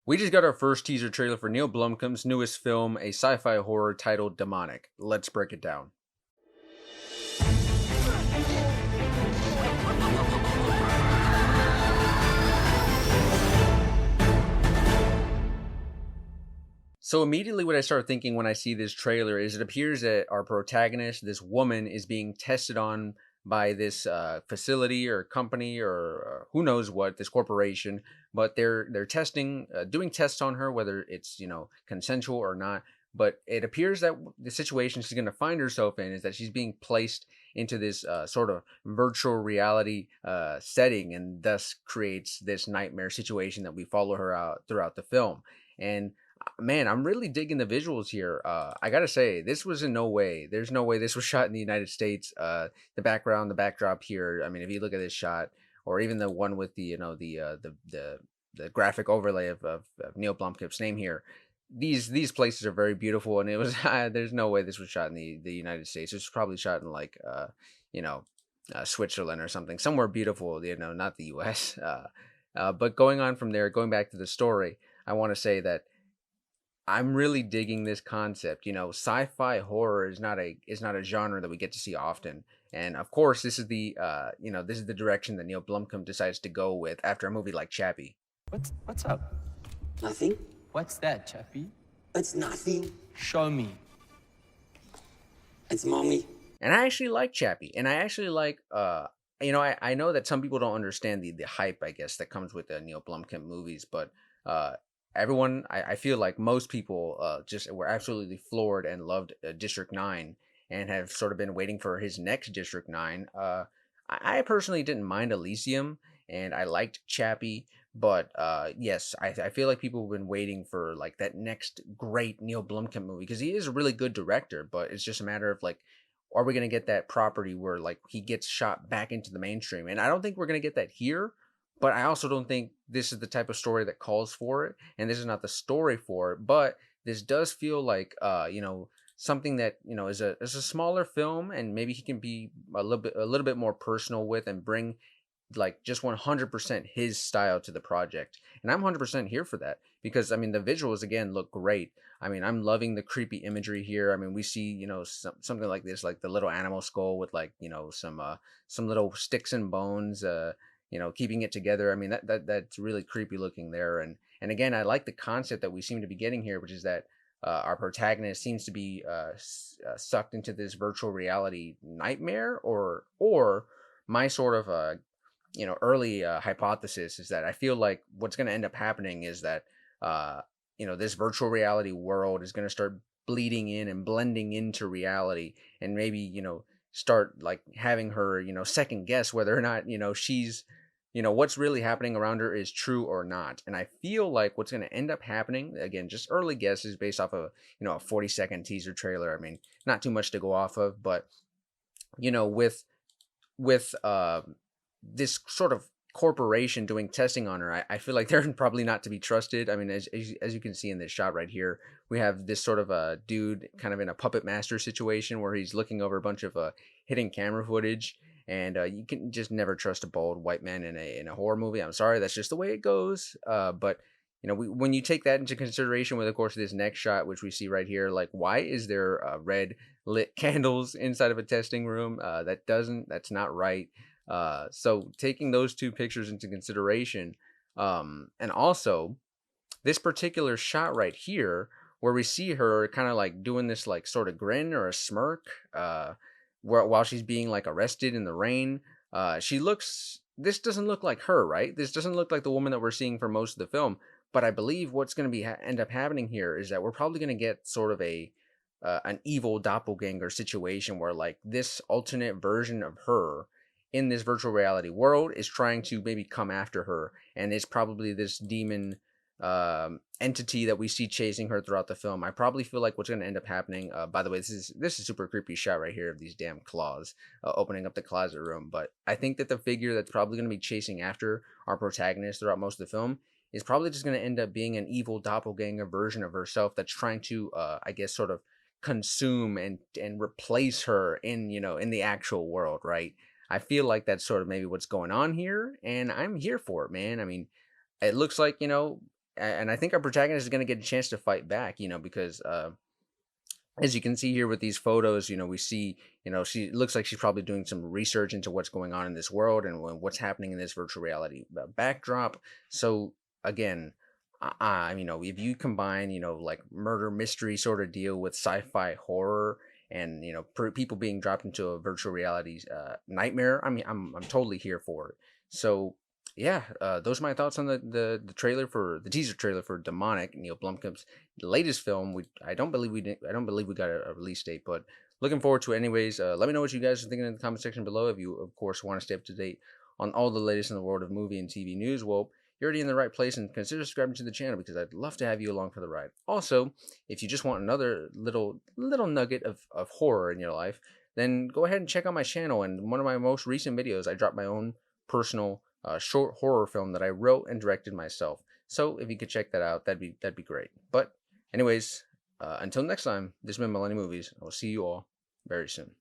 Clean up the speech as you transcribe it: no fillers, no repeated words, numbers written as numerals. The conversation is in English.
We just got our first teaser trailer for Neill Blomkamp's newest film, a sci-fi horror titled Demonic. Let's break it down. So immediately what I start thinking when I see this trailer is it appears that our protagonist, this woman, is being tested on by this facility or company or who knows what, this corporation, but they're testing, doing tests on her, whether it's consensual or not. But it appears that the situation she's going to find herself in is that she's being placed into this sort of virtual reality setting, and thus creates this nightmare situation that we follow her out throughout the film. And man, I'm really digging the visuals here. I gotta say, this was in no way. There's no way this was shot in the United States. The background, the backdrop here. I mean, if you look at this shot, or even the one with the the graphic overlay of Neill Blomkamp's name here, these places are very beautiful, and it was there's no way this was shot in the United States. It was probably shot in like you know Switzerland or something, somewhere beautiful. Not the U.S. But going on from there, going back to the story, I want to say that I'm really digging this concept. Sci-fi horror is not a genre that we get to see often. And of course, this is the direction that Neill Blomkamp decides to go with after a movie like Chappie. What's up? Nothing? What's that, Chappie? It's nothing. Show me. It's mommy. And I actually like Chappie, and I actually like I know that some people don't understand the hype, I guess, that comes with the Neill Blomkamp movies, but uh everyone, I feel like most people just were absolutely floored and loved District 9, and have sort of been waiting for his next District 9. I personally didn't mind Elysium, and I liked Chappie, but yes, I feel like people have been waiting for like that next great Neill Blomkamp movie, because he is a really good director, but it's just a matter of like, are we going to get that property where like he gets shot back into the mainstream? And I don't think we're going to get that here, but I also don't think this is the type of story that calls for it, and this is not the story for it. But this does feel like something that is a smaller film, and maybe he can be a little bit more personal with, and bring like just 100% his style to the project. And I'm 100% here for that, because I mean the visuals again look great. I mean, I'm loving the creepy imagery here. I mean, we see something like this, like the little animal skull with like some little sticks and bones, keeping it together. I mean, that's really creepy looking there. And again, I like the concept that we seem to be getting here, which is that our protagonist seems to be sucked into this virtual reality nightmare, or my sort of early hypothesis is that I feel like what's going to end up happening is that this virtual reality world is going to start bleeding in and blending into reality, and maybe start like having her second guess whether or not she's what's really happening around her is true or not. And I feel like what's going to end up happening, again, just early guesses based off of a 40-second teaser trailer. I mean, not too much to go off of, but with this sort of corporation doing testing on her, I feel like they're probably not to be trusted. I mean, as you can see in this shot right here, we have this sort of a dude kind of in a puppet master situation where he's looking over a bunch of hidden camera footage, and you can just never trust a bald white man in a horror movie. I'm sorry, that's just the way it goes. But when you take that into consideration with, of course, this next shot, which we see right here, like, why is there red lit candles inside of a testing room? That's not right. So taking those two pictures into consideration, and also this particular shot right here, where we see her kind of like doing this like sort of grin or a smirk, while she's being like arrested in the rain, this doesn't look like her, right? This doesn't look like the woman that we're seeing for most of the film. But I believe what's going to be end up happening here is that we're probably going to get sort of an evil doppelganger situation, where like this alternate version of her in this virtual reality world is trying to maybe come after her, and it's probably this demon entity that we see chasing her throughout the film. I probably feel like what's going to end up happening, by the way, this is super creepy shot right here of these damn claws opening up the closet room, but I think that the figure that's probably going to be chasing after our protagonist throughout most of the film is probably just going to end up being an evil doppelganger version of herself that's trying to I guess sort of consume and replace her in the actual world, right? I feel like that's sort of maybe what's going on here, and I'm here for it, man. I mean, it looks like and I think our protagonist is going to get a chance to fight back, because as you can see here with these photos, we see, she looks like she's probably doing some research into what's going on in this world and what's happening in this virtual reality backdrop. So again, if you combine, like murder mystery sort of deal with sci-fi horror and, people being dropped into a virtual reality nightmare, I mean, I'm totally here for it. So yeah, those are my thoughts on the trailer for the teaser trailer for Demonic, Neill Blomkamp's latest film. I don't believe I don't believe we got a release date, but looking forward to it anyways. Let me know what you guys are thinking in the comment section below. If you, of course, want to stay up to date on all the latest in the world of movie and TV news, well, you're already in the right place, and consider subscribing to the channel because I'd love to have you along for the ride. Also, if you just want another little nugget of horror in your life, then go ahead and check out my channel. And one of my most recent videos, I dropped my own personal short horror film that I wrote and directed myself. So if you could check that out, that'd be great. But anyways, until next time, this has been Millennium Movies. I will see you all very soon.